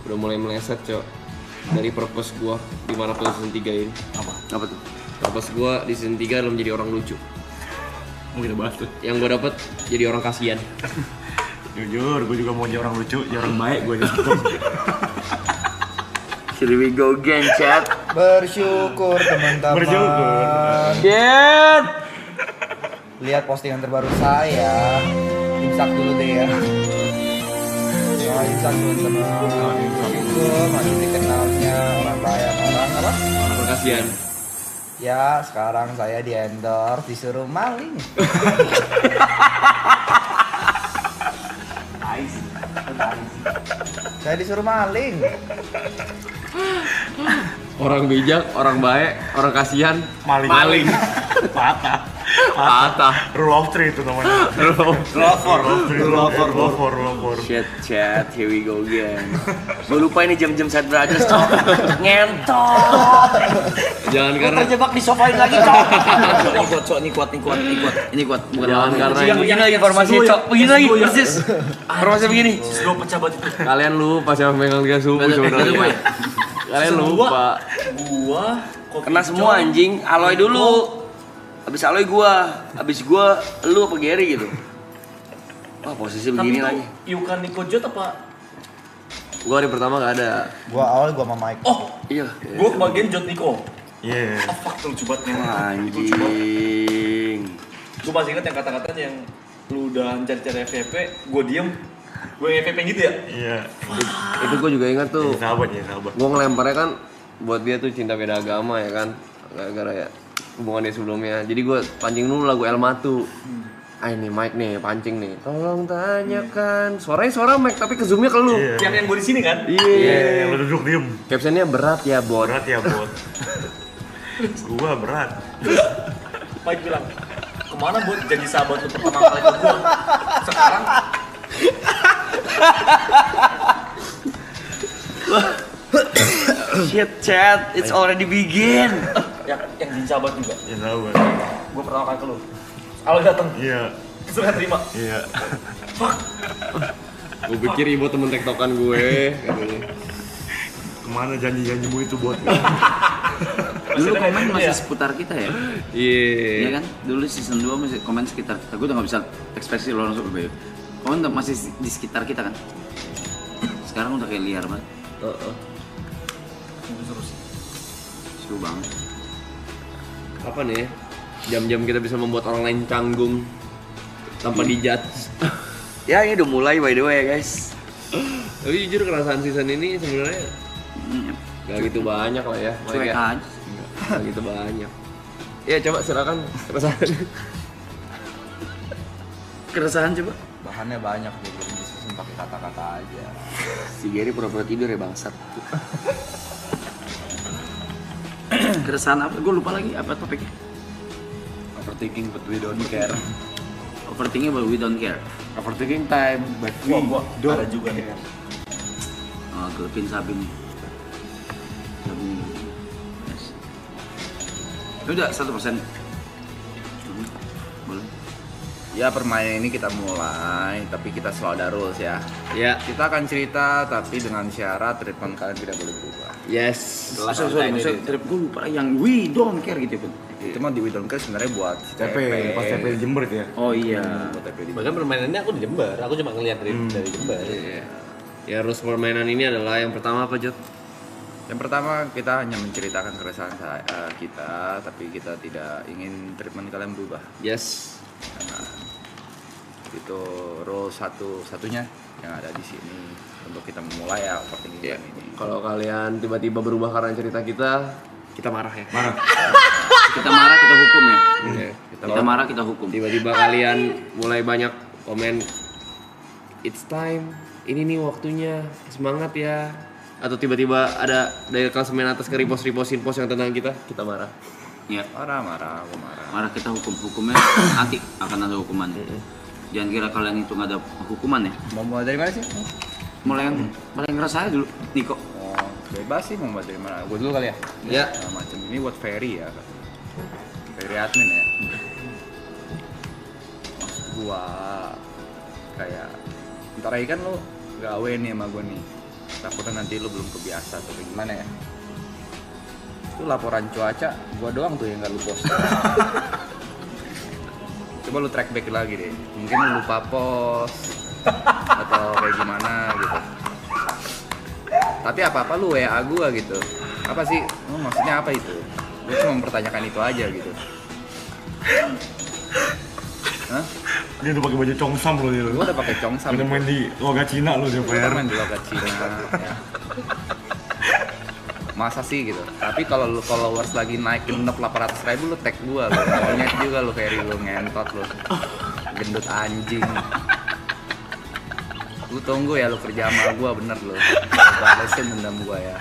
udah mulai meleset, Cok. Dari purpose gua di Marathon season 3 ini. Apa tuh? Purpose gua di season 3 adalah menjadi orang lucu. Mau kita bahas tuh. Yang gua dapet jadi orang kasihan. Jujur, gue juga mau jadi orang lucu, jadi orang baik gue jadi. Here we go again, chat. Bersyukur teman-teman. Bersyukur. Get. Lihat postingan terbaru saya. Imsak dulu deh ya. Ya, imsak dulu teman. Bersyukur masih dikenalnya orang kaya, orang apa? Orang kasihan. Ya, sekarang saya di endorse disuruh maling. Saya disuruh maling. Orang bijak, orang baik, orang kasihan, Maling. Patah. Rule of three itu namanya. Rule of four. Shit, chat, here we go again. Gue lupa ini jam-jam Sad Brothers, cok. Ngentot. Jangan Gue karena terjebak di sofain lagi, cok. Ini kuat. Bukan Jangan karena ini. begini lagi informasinya, cok. Begini lagi, persis. Informasi begini. Gue pecah banget itu. Kalian lupa siapa megang 3 subuh sebenarnya. Kalian lupa. Gua Kena semua anjing. Aloy dulu. Habis Aloy habis gua lu apa Gary gitu. Wah, posisi begini lagi. Yukan Niko Jot apa? Gua hari pertama gak ada. Gua sama Mike. Oh, Iya. gua kebagian Jot Niko. Iya. Oh fuck tuh lucu banget nih. Anjing. Gua masih inget yang kata-katanya yang lu udah cari-cari FVP, gua diem. Gua yang FVP gitu ya? Iya. Itu gua juga ingat tuh. Sahabat. Gua ngelemparnya kan buat dia tuh cinta beda agama ya kan. Gara-gara ya hubungan dia sebelumnya. Jadi gua pancing dulu lagu El Matu. Ini Mike nih, pancing nih. Tolong tanyakan. Suaranya suara Mike tapi ke zoomnya ke lu. Iya. Yang gua di sini kan? Iya. Yang lu duduk diem. Captionnya berat ya, Bot. Berat ya, Bot. Gua berat. Mike bilang, kemana buat jadi sahabat lu pertama kali ke gua? Sekarang Shit, chat. It's already begin. yang jadi sahabat juga. Ya sahabat. Gua pertama kali ke lu. Kalau datang, Iya. terus gak terima. Iya. Gue pikir ibu temen tektokan gue. Katanya. Kemana janji-janjimu itu, Bot? Dulu komen Iya. masih seputar kita ya. Iya. Iya kan? Dulu season 2 masih komen sekitar kita. Gue udah gak bisa ekspresi lo langsung ke komen udah masih di sekitar kita kan. Sekarang udah kayak liar banget. Seru banget. Apa nih? Jam-jam kita bisa membuat orang lain canggung tanpa dijudge. Ya, ini udah mulai by the way ya guys. Tapi jujur kerasaan season ini sebenarnya gak gitu banyak lah ya. Cuek aja. Gak gitu banyak. Ya coba silakan kerasaan. Keresahan coba. Bahannya banyak dia belum disusun pakai kata-kata aja. Si Gary pura-pura tidur ya bangsat. Keresahan apa? Gue lupa lagi apa topiknya. Overthinking but we don't care. Overthinking but we don't care. Overthinking time but we Gua don't ada juga nih. Oh, Gelpin Sabin. Yes. Udah 1%. Boleh. Ya permainan ini kita mulai, tapi kita selalu ada rules ya. Ya, Kita akan cerita tapi dengan syarat treatment kalian tidak boleh berubah. yes. Maksud trip gue lupa yang we don't care gitu pun. Itu mah di We Don't Care sebenarnya buat TP, pas TP di Jember itu ya. Oh iya. Buat TP di Bahkan permainannya aku di Jember, aku cuma ngeliat dari Jember. Ya rules permainan ini adalah yang pertama apa, Jot? Yang pertama kita hanya menceritakan keresahan kita, tapi kita tidak ingin treatment kalian berubah. Yes. Itu rule satunya yang ada di sini untuk kita memulai ya overthinking Ya, ini. kalau kalian tiba-tiba berubah karena cerita kita marah ya. Kita marah kita hukum ya. Iya. Kita marah kita hukum. Tiba-tiba kalian mulai banyak komen it's time, ini nih waktunya, semangat ya. Atau tiba-tiba ada dari klasemen atas ke repost-repostin post yang tentang kita marah. Iya. Marah, aku marah. Marah kita hukumnya nanti akan ada hukuman. Jangan kira kalian itu nggak ada hukuman ya. Mau mulai dari mana sih? Mulai yang paling ngerasa dulu, Niko. Oh, bebas sih mau mulai dari mana? Gue dulu kali ya. Ya. Nah, macam ini buat Ferry ya. Ferry admin ya. Maksud gua kayak ntar lagi kan lo gawe nih sama gua nih. Takutnya nanti lu belum kebiasa atau gimana ya. Itu laporan cuaca, gua doang tuh yang nggak lu post. Coba lu track back lagi deh. Mungkin lu lupa post atau kayak gimana gitu. Tapi apa-apa lu WA gua gitu. Apa sih? Lu maksudnya apa itu? Gua cuma mempertanyakan itu aja gitu. Hah? Dia udah pakai baju congsam lo dia. Gua udah pakai congsam. Udah main di logat Cina lo dia Gua PR. main di logat Cina ya. Masa sih gitu. Tapi kalau lu followers lagi naik genep 800.000 lu tag gua lu. Monyet juga lu Ferry lu ngentot lu. Gendut anjing. Lu tunggu ya lu kerja sama gua bener lu. Balesin dendam gua ya.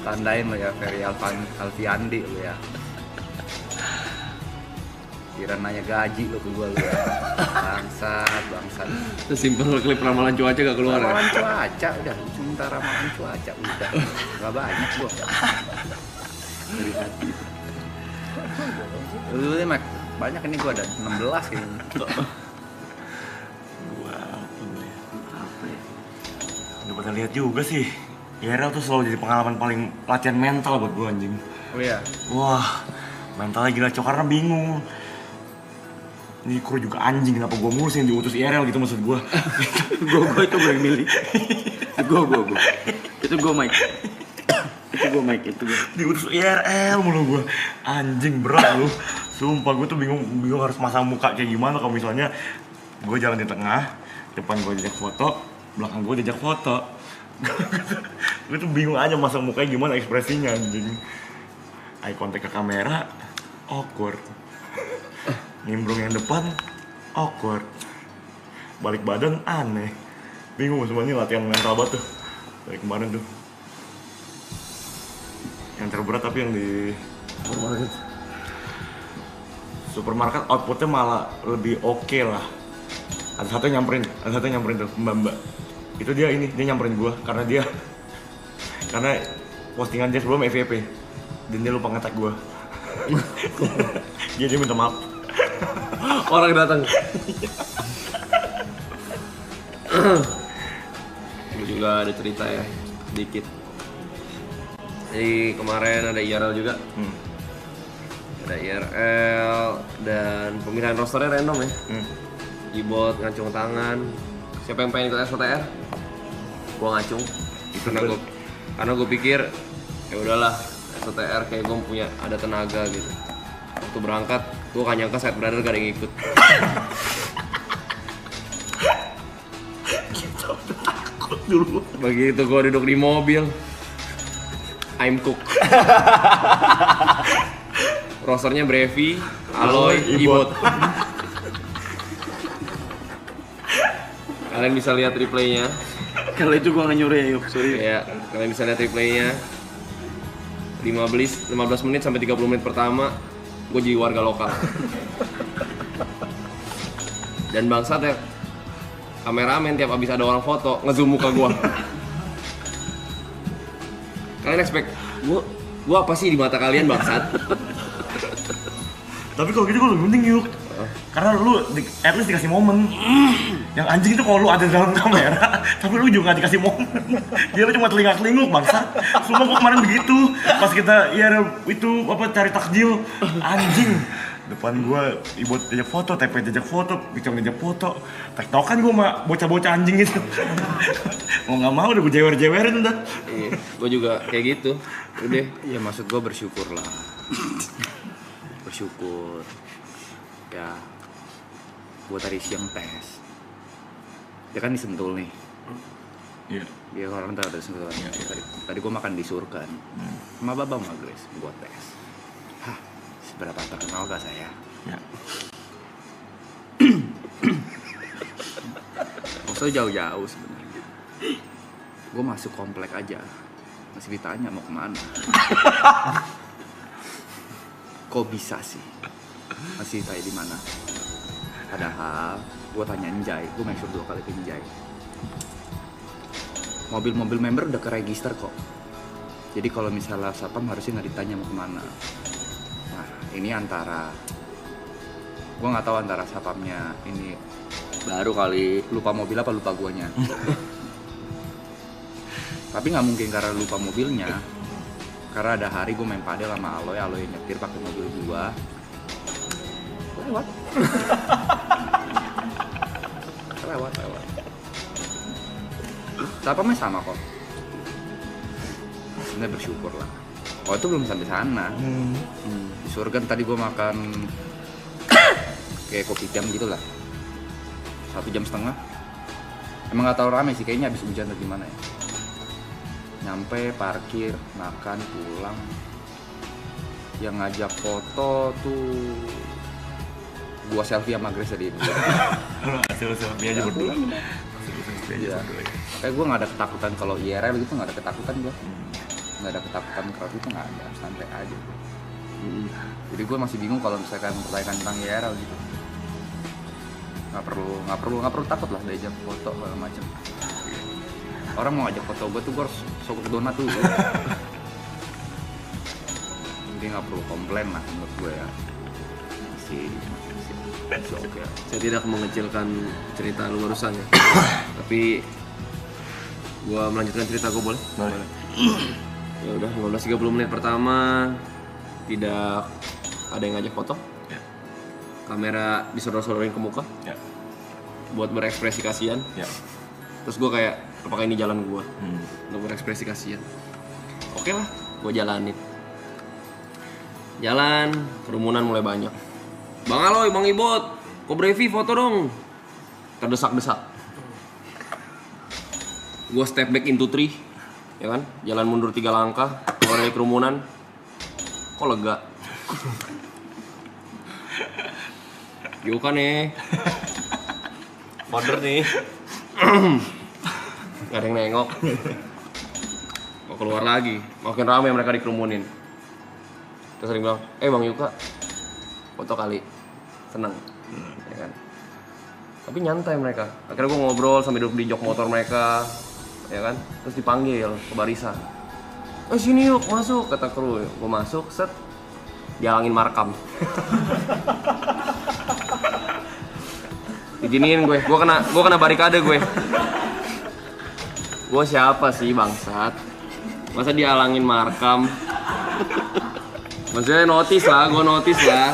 Tandain lo ya Ferry Alfiandi lo ya. Kira nanya gaji lo ke gua lo ya. Bangsat. Sesimpel klip ramalan cuaca gak keluar ya? Ramalan cuaca udah, minta ramalan cuaca udah. Gak banyak gua. Dari tadi. Lu deh Mak, banyak ini gua ada 16 kayaknya. Udah pada lihat juga sih. IRL tuh selalu jadi pengalaman paling latihan mental buat gue anjing. Oh iya. Wah, mentalnya gila cok karena bingung. Ini kru juga anjing, kenapa gue mulu sih yang diutus IRL gitu maksud gue. Gue itu gue yang milih. Gue. Itu gue Mike. Itu gue. Diutus IRL mulu gue. Anjing berat lu. Sumpah gue tuh bingung harus masang muka kayak gimana kalau misalnya gue jalan di tengah, depan gue jajak foto, belakang gue jajak foto. Gue tuh bingung aja masang mukanya gimana ekspresinya anjing. Eye contact ke kamera awkward. Nimbrung yang depan awkward. Balik badan aneh. Bingung semuanya latihan mental banget tuh. Dari kemarin tuh. Yang terberat tapi yang di supermarket outputnya malah lebih oke lah. Ada satu yang nyamperin tuh mbak. Itu dia nyamperin gua karena postingan dia sebelum FVP dan dia lupa nge-tag gua. dia minta maaf. Orang datang. Gue juga ada cerita ya, dikit. Jadi kemarin ada IRL juga. Ada IRL dan pemilihan rosternya random ya. Ibot ngacung tangan. Siapa yang pengen ikut SOTR? Gua ngacung. Karena gue pikir ya udahlah SOTR kayak gue punya ada tenaga gitu. Waktu berangkat gue gak nyangka Side Brother gak ada yang ikut. Begitu gue duduk di mobil, I'm Cook. Rosternya Brevi, Aloy, Ibot. Kalian bisa lihat replaynya. Kalau itu gue nggak nyuri ya, yuk, sorry. Ya, kalian bisa lihat replaynya. 15 menit sampai 30 menit pertama gue jadi warga lokal. Dan bangsat ya, kameramen tiap abis ada orang foto ngezoom muka gue. Kalian expect gue apa sih di mata kalian bangsat? Tapi kalau gitu gue lebih penting yuk. Karena lu at least dikasih momen. Yang anjing itu kalau lu ada dalam kamera, tapi lu juga gak dikasih momen. Dia lu cuma telinga-telinguk bangsat. Sumpah gua kemarin begitu. Pas kita cari takjil, anjing. Depan gua Ibot jajak foto, TP jajak foto, Bicam jajak foto. Tektokan gua sama bocah-bocah anjing itu. Mau gak mau udah gua jewer-jewerin udah. Iya, gue juga kayak gitu. Udah. Ya maksud gua bersyukur lah. Bersyukur. Ya, gua tadi siang tes. Dia kan di Sentul nih. Iya. Dia orang tahu ada Sentul. Tadi gua makan di Surkan. Sama Babang Magres buat tes. Hah, seberapa terkenal gak saya? Ya. Maksudnya jauh-jauh sebenarnya. Gua masuk komplek aja. Masih ditanya mau kemana. Kok bisa sih? Masih tanya di mana? Padahal gue tanya Njai, gue make sure 2 kali ke Njai. Mobil-mobil member udah ke register kok. Jadi kalau misalnya satpam harusnya nggak ditanya mau kemana. Nah ini antara gue nggak tahu antara satpamnya ini baru kali lupa mobil apa lupa guanya. Tapi nggak mungkin karena lupa mobilnya. Karena ada hari gue main padel sama Aloy nyetir pakai mobil gua. Lewat. lewat. Satpamnya sama kok. Sebenarnya bersyukur lah. Oh itu belum sampai sana. Di surga tadi gue makan kayak kopi jam gitu lah. 1,5 jam. Emang nggak terlalu rame sih, kayaknya habis hujan atau gimana ya. Nyampe, parkir, makan, pulang. Yang ngajak foto tuh gua selfie sama Grace tadi. Selfie aja berdua. Iya. Kayak gua nggak ada ketakutan kalau IRL gitu, nggak ada ketakutan gua. Nggak ada ketakutan crowd itu, nggak ada, santai aja. Jadi gua masih bingung kalau misalkan pertanyaan tentang IRL gitu. Nggak perlu takut lah diajak foto segala macam. Orang mau ajak foto gue tuh gue harus sokok donat tuh. Jadi nggak perlu komplain lah menurut gue ya. Masih oke. Saya tidak mengecilkan cerita lu barusan ya. Tapi gua melanjutkan cerita gue boleh? Boleh. Ya udah 15-30 menit pertama tidak ada yang ngajak foto. Ya. Kamera disodor-sodorin ke muka Ya. buat berekspresi kasihan. Ya. Terus gue kayak, apakah ini jalan gue Hmm. untuk berekspresi kasihan? Oke lah, gue jalanin. Jalan, kerumunan mulai banyak. Bang Aloy, Bang Ibot, kok Brevi foto dong? Terdesak-desak. Gue step back into 3, ya kan? Jalan mundur 3 langkah, keluar dari kerumunan. Kok lega? Yuka nih. Founder nih. Gak ada yang nengok. Mau keluar lagi, makin ramai mereka dikerumunin. Terus sering bilang, Bang Yuka, foto kali, seneng, ya kan? Tapi nyantai mereka. Akhirnya gue ngobrol sambil duduk di jok motor mereka, ya kan? Terus dipanggil ke barisan. Sini yuk, masuk, kata kru. Gue masuk, set, dihalangin markam. Diginiin gue kena barikade gue. Gue siapa sih bangsat? Masa dihalangin markam? Maksudnya notice lah, gue notice lah.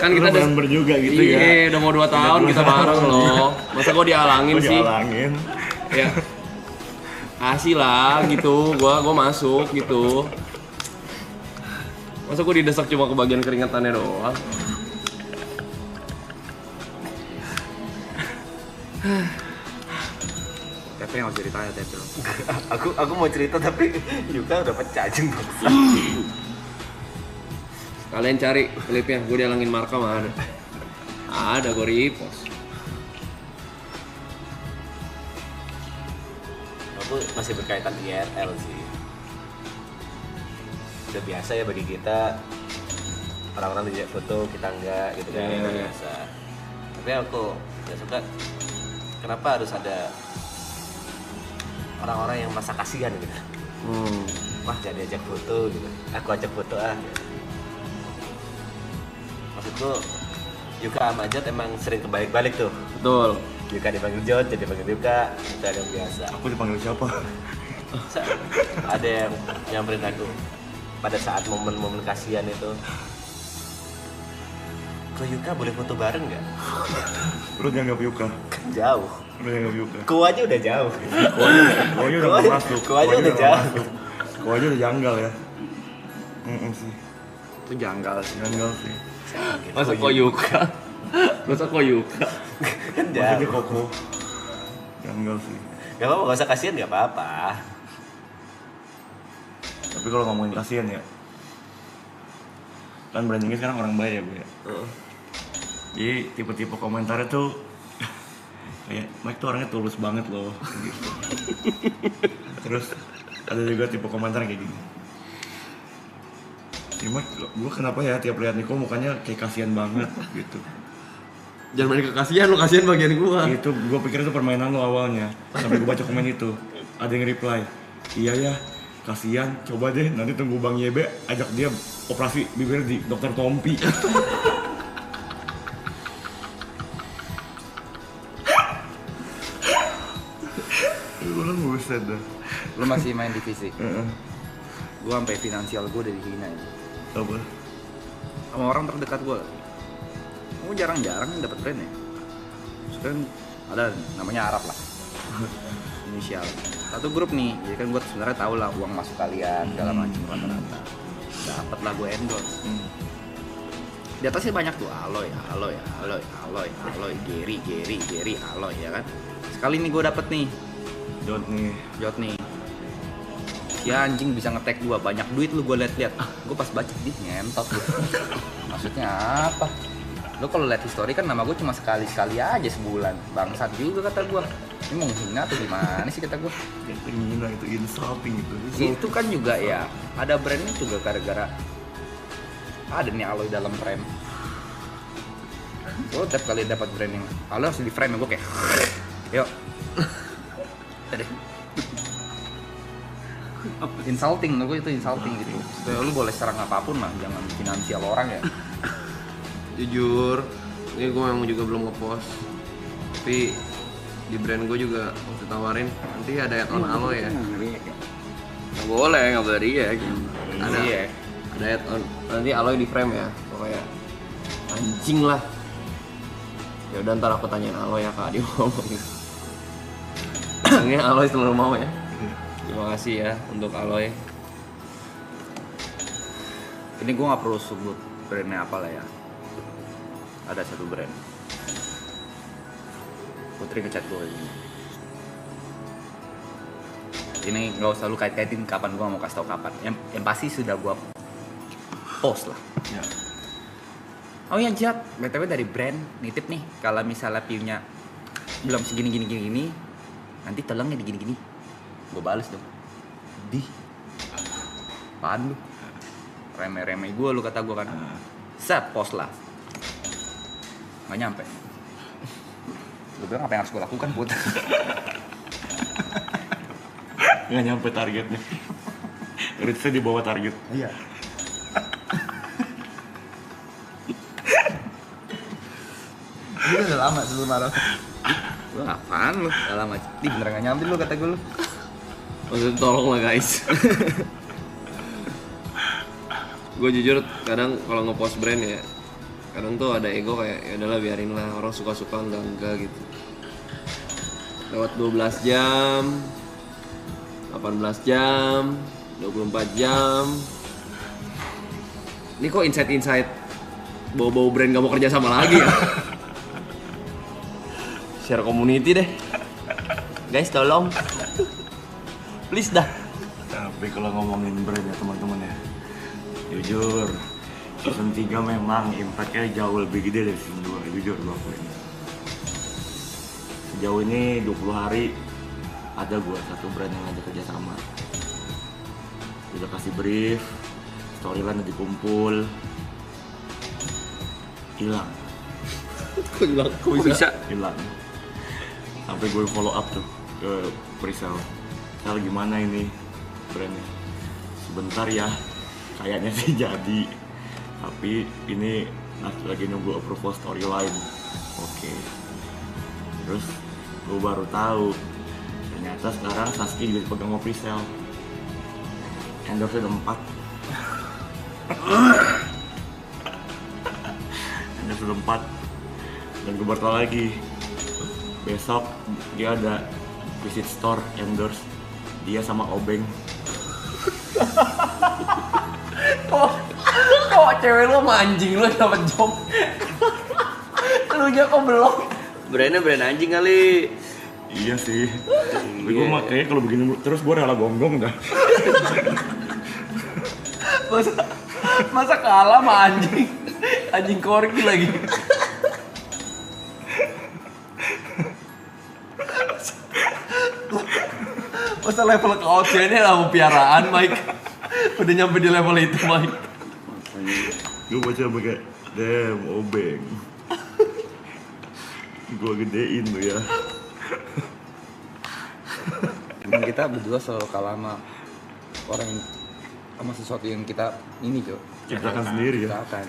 Kan kita udah member juga gitu ya. Iya, udah mau 2 tahun kita bareng loh. Masa gue dihalangin sih? Dihalangin. Ya. Kasih lah gitu, gue masuk gitu. Masa gue didesak cuma ke bagian keringetannya doang? Tepe yang harus ditanya Tepe. aku mau cerita tapi Yuka udah pecah anjing. Kalian cari klipnya, gue dihalangin markam ada. Ada, gue repost. Aku masih berkaitan IRL sih. Udah biasa ya bagi kita, orang-orang diajak foto kita enggak gitu kan, Iya. udah biasa. Tapi aku gak suka kenapa harus ada orang-orang yang merasa kasihan gitu. Wah jadi ajak foto gitu, aku ajak foto ah. Maksudku Yuka sama Jod emang sering kebalik-balik tuh. Betul. Yuka dipanggil Jod, jadi dipanggil Yuka, itu ada yang biasa. Aku dipanggil siapa? Ada yang nyamperin aku pada saat momen-momen kasihan itu. Kok Yuka boleh foto bareng nggak? Lu dianggap Yuka. Kan jauh. Lu dianggap Yuka. Ku aja udah jauh. Kau udah nggak masuk. Kau aja udah jauh. Kau aja udah janggal ya. Sih. Itu janggal sih. Janggal sih. Masa kok Yuka? Masa kok Yuka? Kan Maksudnya jauh. Koko. Janggal sih. Gak apa-apa, gak usah kasihan gak apa-apa. Tapi kalau ngomongin kasihan ya, kan brandingnya sekarang orang baik ya Bu ya. Jadi tipe-tipe komentarnya tuh kayak Mike tuh orangnya tulus banget loh gitu. Terus ada juga tipe komentar kayak gini. Ya Mike, gue kenapa ya tiap lihat Niko mukanya kayak kasihan banget gitu. Jangan main kekasihan, lu kasihan bagian gua. Itu gue pikir itu permainan lo awalnya. Sampai gue baca komen itu, ada yang reply, iya ya, kasihan, coba deh nanti tunggu Bang Yebe ajak dia operasi bibir di dokter Tompi. Orang buset dah. Lu masih main di fisik. Gue sampai finansial gue dari hina ya. Apa? Sama orang terdekat gue. Gue jarang-jarang dapat brand ya. Sekarang ada namanya Arab lah. Inisial. Satu grup nih, jadi kan gue sebenarnya tahu lah uang masuk kalian segala macam rata-rata. Dapat lah gue endorse. Di atasnya banyak tuh Aloy, Gary, Aloy ya kan. Sekali nih gue dapet nih, Jot nih. Ya anjing bisa nge-tag gua, banyak duit lu gue liat-liat. Gue pas baca di ngentot lu. Maksudnya apa? Lu kalau liat history kan nama gue cuma sekali-sekali aja sebulan. Bangsat juga kata gue. Ini mau menghina atau gimana sih kata gue? Itu menghina, itu insulting itu. Itu kan juga ya, ada brandnya juga gara-gara ada nih Aloy dalam frame. Gue tiap kali dapat brand yang Aloy harus di frame, gue kayak yuk. Ada. Insulting, gue itu insulting gitu. Lu boleh serang apapun lah, jangan finansial orang ya. Jujur, ini gue memang juga belum ngepost. Tapi di brand gue juga waktu tawarin nanti ada add-on Aloy ya. Nggak boleh riak. Ada add-on nanti Aloy di frame ya. Pokoknya anjing lah. Ya udah ntar aku tanyain Aloy ya Kak, dia ngomong gitu. Ini Aloy selalu mau ya. Terima kasih ya untuk Aloy. Ini gue nggak perlu sebut brandnya apa lah ya. Ada satu brand. Putri ngechat gue ini nggak usah lu kait-kaitin kapan gue mau kasih tau kapan. Yang pasti sudah gue post lah. Ya. Oh ya Jat, BTW dari brand nitip nih kalau misalnya view-nya belum segini nanti tolongnya digini-gini. Gue bales dong. Di apaan lu? Remeh-remeh gue lu kata gue kan. Set post lah. Nggak nyampe. Gue bilang apa yang harus gue lakukan Put? Nggak nyampe targetnya. Reach-nya di bawah target. Iya. Ini udah lama sebelum marah. Lu apaan lu? Udah lama. Di bener nggak nyampe lu kata gue lu. Maksudnya tolong lah guys. Gue jujur kadang kalau ngepost brand ya, kadang tuh ada ego kayak ya udahlah biarin lah, orang suka-suka enggak gitu. Lewat 12 jam, 18 jam, 24 jam. Ini kok insight bau-bau brand gak mau kerja sama lagi ya? Share community deh. Guys tolong. Please dah. Tapi kalau ngomongin brand ya teman-teman ya, jujur season 3 memang impact-nya jauh lebih gede dari season 2, jujur gue akuin. Sejauh ini 20 hari ada gue satu brand yang ngajak kerja sama. Udah kasih brief, storyline udah dikumpul, hilang. Kok hilang? Kok bisa? Hilang. Sampai gue follow up tuh ke Prisel. Sel gimana ini brandnya? Sebentar ya, kayaknya sih jadi. Tapi ini lagi nunggu approval storyline. Oke. Terus gue baru tahu ternyata sekarang Saskia juga dipegang sama Prisel. Endorse ada 4. Endorse ada 4. Dan gue baru tahu lagi besok dia ada visit store endorse dia sama Obeng. Kok cewek lu sama anjing lu dapet job? Lu nya kok belum? Brandnya brand anjing kali. Iya sih. Tapi gue kayaknya kalau begini terus gue rela gonggong dah. Masa kalah sama anjing? Anjing korgi lagi. Masa level keotiannya lah piaraan Mike. Udah nyampe di level itu Mike. Gue baca pakai damn Obeng. Gue gedein tuh ya. Emang kita berdua selalu kalah sama orang sama sesuatu yang kita ini Cok. Ciptakan sendiri ya. Ciptakan.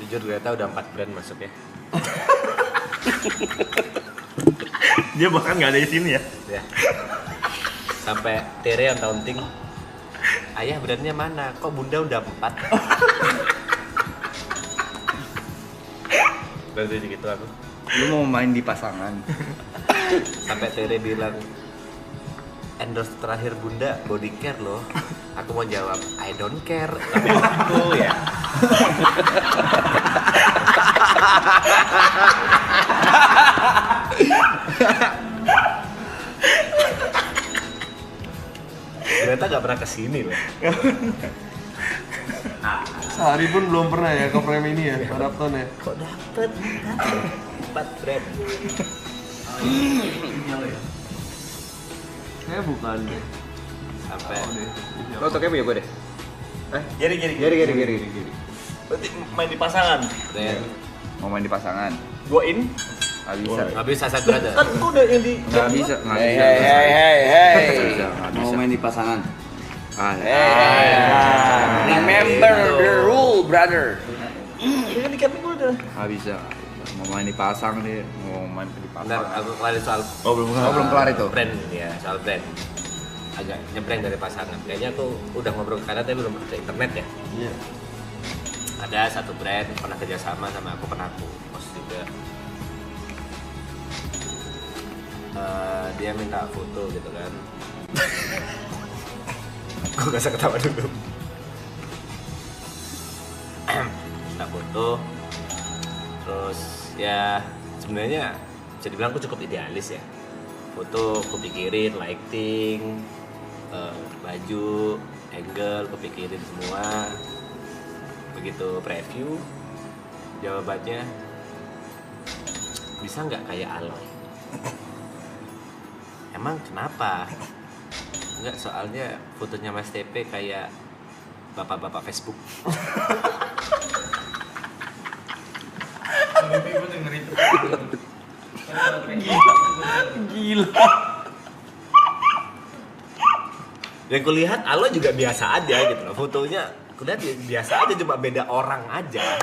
Jujur gue tau udah 4 brand masuk ya. Dia bahkan nggak ada di sini ya. Ya. Sampai Tere yang taunting. Ayah brandnya mana? Kok bunda udah 4? Berarti gitu aku. Lu mau main di pasangan. Sampai Tere bilang endorse terakhir bunda body care loh. Aku mau jawab I don't care. Tapi aku ya. Ternyata gak pernah kesini loh. Sehari pun belum pernah ya ke frame ini ya, Pak Rapton ya. Kok dapet? 4 brand. Saya bukan deh. Sampai Lo toknya punya gue deh. Giri. Giri. Berarti main di pasangan. brand. Mau main di pasangan. Go in. Nggak bisa. Nggak bisa satu brother. Kan itu udah yang di. Nggak bisa. Mau main di pasangan. Remember the rule, brother. Ini kan di camping gue udah. Nggak bisa. Mau main di pasang deh. Mau main di Bentar, pasang. aku kelarin soal Oh belum Belum kelar itu. brand ya, soal brand. Agak nyebrang dari pasangan. Kayaknya aku udah ngobrol ke kanan tapi belum ke internet ya. Iya. Ada satu brand pernah kerjasama sama aku, pernah aku post juga. Dia minta foto gitu kan. Gue gak usah ketawa dulu. Minta foto. Terus ya sebenarnya bisa dibilang aku cukup idealis ya. Foto aku pikirin, lighting, baju, angle, aku pikirin semua. Begitu preview, jawabannya bisa nggak kayak Aloy? Emang kenapa? Enggak, soalnya fotonya Mas TP kayak bapak-bapak Facebook. Gila. Dan kulihat Aloy juga biasa aja gitu loh. Fotonya kulihat biasa aja, cuma beda orang aja.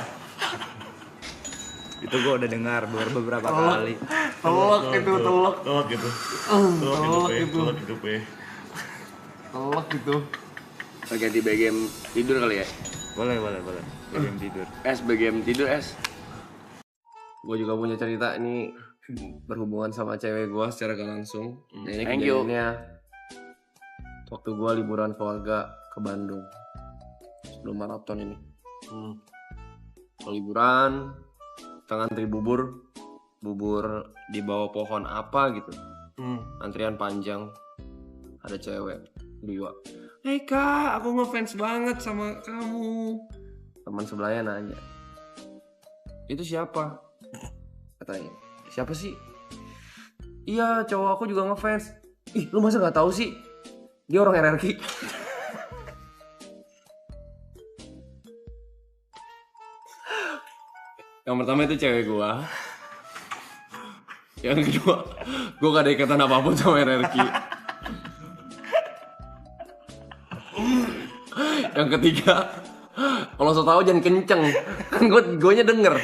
Itu gue udah dengar beberapa kali. Telok itu, telok. Telok gitu. Telok itu. Telok gitu, Pe. Telok itu. Ganti BGM tidur kali ya? Boleh. Game tidur. BGM tidur Gue juga punya cerita ini berhubungan sama cewek gue secara gak langsung. Ini Thank you. kejadiannya waktu gue liburan keluarga ke Bandung sebelum maraton ini. Liburan, kita ngantri bubur di bawah pohon apa gitu. Antrian panjang, ada cewek 2. Hei kak, aku ngefans banget sama kamu. Teman sebelahnya nanya, itu siapa? Katanya, siapa sih? Iya, cowok aku juga ngefans. Ih, lu masa nggak tahu sih? Dia orang RRQ. Yang pertama itu cewek gua. Yang kedua, gua gak ada ikatan apapun sama RRQ. Yang ketiga, kalau so tau jangan kenceng. Kan gue denger.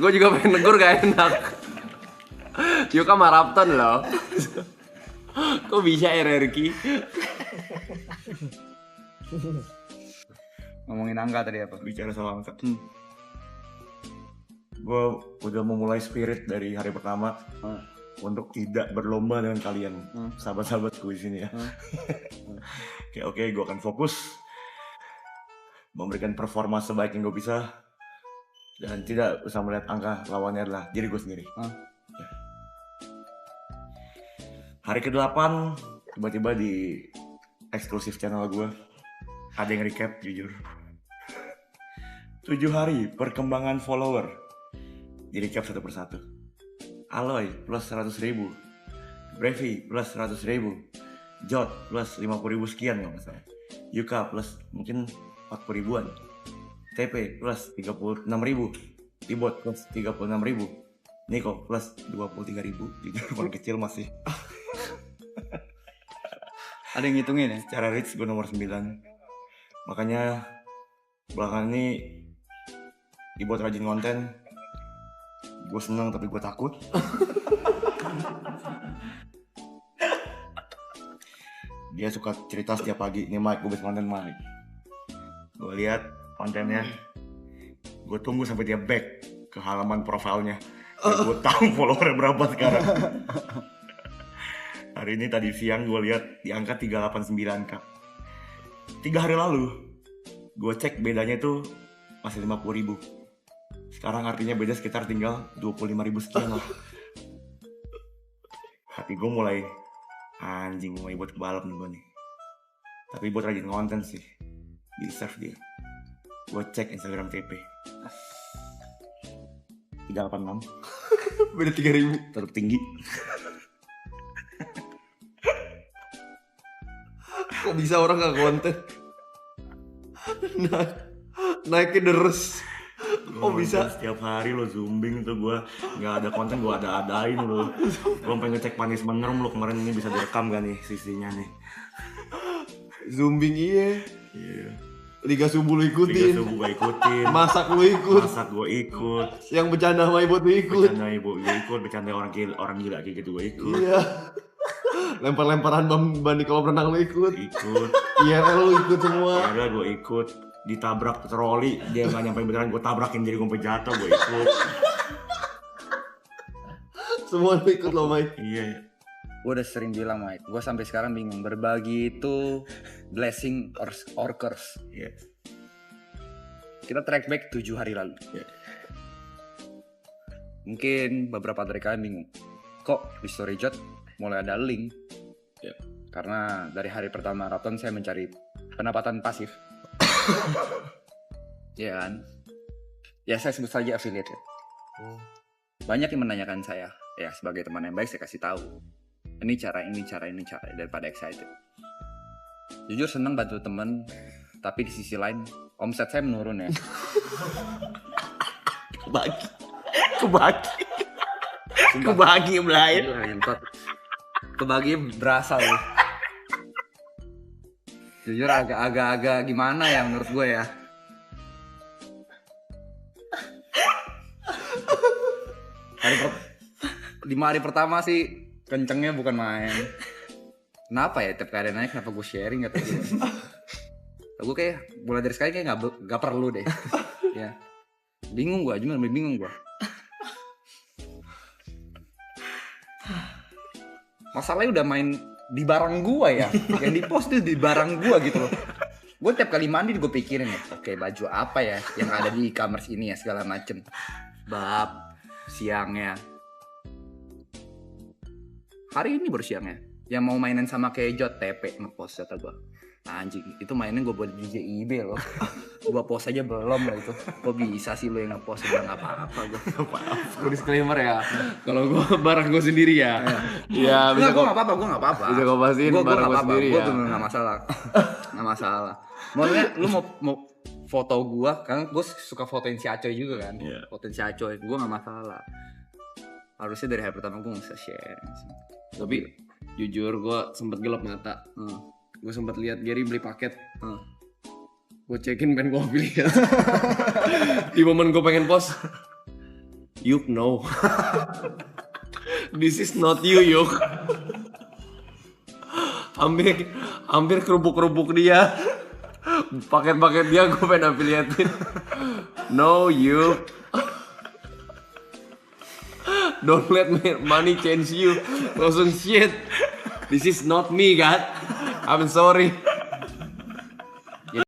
Gue juga pengen negur gak enak. Yuka Marapton loh. Kok bisa RRQ? Ngomongin angka tadi apa? Bicara soal angka. Gue udah memulai spirit dari hari pertama untuk tidak berlomba dengan kalian, sahabat-sahabatku di sini ya. Oke, gue akan fokus memberikan performa sebaik yang gue bisa dan tidak usah melihat angka, lawannya adalah diri gue sendiri. Ya. Hari ke-8 tiba-tiba di eksklusif channel gue ada yang recap jujur. 7 hari perkembangan follower di recap satu persatu. Aloy plus 100.000, Brevi plus 100.000, Jot plus 50.000 sekian nggak masalah, Yuka plus mungkin 40.000-an, TP plus 36.000, Tibot plus 36.000, Ini kok plus 23.000, jujur paling kecil masih. Ada yang ngitungin ya? Secara reach gue nomor 9. Makanya belakangan ini dibuat rajin konten. Gue seneng tapi gue takut. Dia suka cerita setiap pagi, ini Mike, gue bisa konten Mike. Gue lihat kontennya, gue tunggu sampai dia back ke halaman profilnya. Gue tahu followernya berapa sekarang. Hari ini tadi siang gue lihat di angka 389k. 3 hari lalu gue cek bedanya itu masih 50.000. Sekarang artinya beda sekitar tinggal 25.000 sekian lah. Hati gue mulai anjing, mulai buat balap nih gue nih. Tapi buat rajin konten sih, deserve dia. Gue cek Instagram TP 386. Beda 3.000. Tetap tinggi. Kok bisa orang gak konten? Naiknya deres. Kok bisa? Setiap hari lo zooming tuh gue nggak ada konten, gue ada-adain lo. Gue pengen ngecek punishment room lo kemarin, ini bisa direkam gak nih sisinya nih? Zooming iya. Iya. Liga subuh lu Liga ikutin. subuh gue ikutin. Masak lu ikut. Masak gue ikut. Yang bercanda sama ibu tuh ikut. Bercanda ibu gue ikut. Bercanda orang gila kayak gitu gue ikut. Iya. Lempar-lemparan ban di kolam renang lu ikut. Ikut. Iya lu ikut semua. Ya gue ikut. Ditabrak troli, dia nggak nyampe beneran, gue tabrakin jadi gue jatuh, gue ikut. Semua lu ikut lo Mike. Iya. Gue udah sering bilang Mike, gue sampai sekarang bingung berbagi itu blessing or curse. Iya. Kita track back 7 hari lalu. Iya. Mungkin beberapa dari kalian bingung, kok di story Jot mulai ada link? Iya. Karena dari hari pertama maraton saya mencari pendapatan pasif. Ya kan? Ya saya sebut saja affiliate ya. Banyak yang menanyakan saya, ya sebagai teman yang baik saya kasih tahu. Ini cara daripada excited. Jujur seneng bantu temen, tapi di sisi lain omset saya menurun ya. Kebagi belain. Kebagi berasa loh. Jujur agak gimana ya menurut gue ya. 5 hari pertama sih kencengnya bukan main. Kenapa ya tiap kali nanya kenapa gue sharing atau gimana? Gue kayak mulai dari sekarang kayak gak perlu deh. Ya. Bingung gue, cuma lebih bingung gue. Masalahnya udah main di barang gua ya, yang di post tuh di barang gua gitu loh. Gue tiap kali mandi gue pikirin ya, oke baju apa ya yang ada di e-commerce ini ya segala macem. Bab siangnya, hari ini baru siangnya, yang mau mainan sama kayak Jot TP ngepost kata gue. Anjing, itu mainan gue buat DJ IB loh. Gue post aja belum lah itu. Kok bisa sih lo yang ngepost? Udah gak apa-apa gue. Gue disclaimer ya. Kalau gue barang gue sendiri ya. Ya bisa gue gak apa-apa, gue gak apa-apa. Bisa gue pastiin barang gue sendiri ya. Gue bener gak masalah. Gak masalah. Maksudnya lu mau foto gue, kan gue suka fotoin si Acoy juga kan. Yeah. Fotoin si Acoy, gue gak masalah. Harusnya dari hari pertama gue gak bisa share. Tapi jujur gue sempet gelap mata. Gue sempet lihat Gary beli paket. Gue cekin pengen gue affiliate. Di momen gue pengen post, Yuk no. This is not you Yuk. Hampir kerupuk dia. Paket-paket dia gue pengen affiliatein. No Yuk. Don't let money change you. Langsung shit. This is not me God. I'm sorry.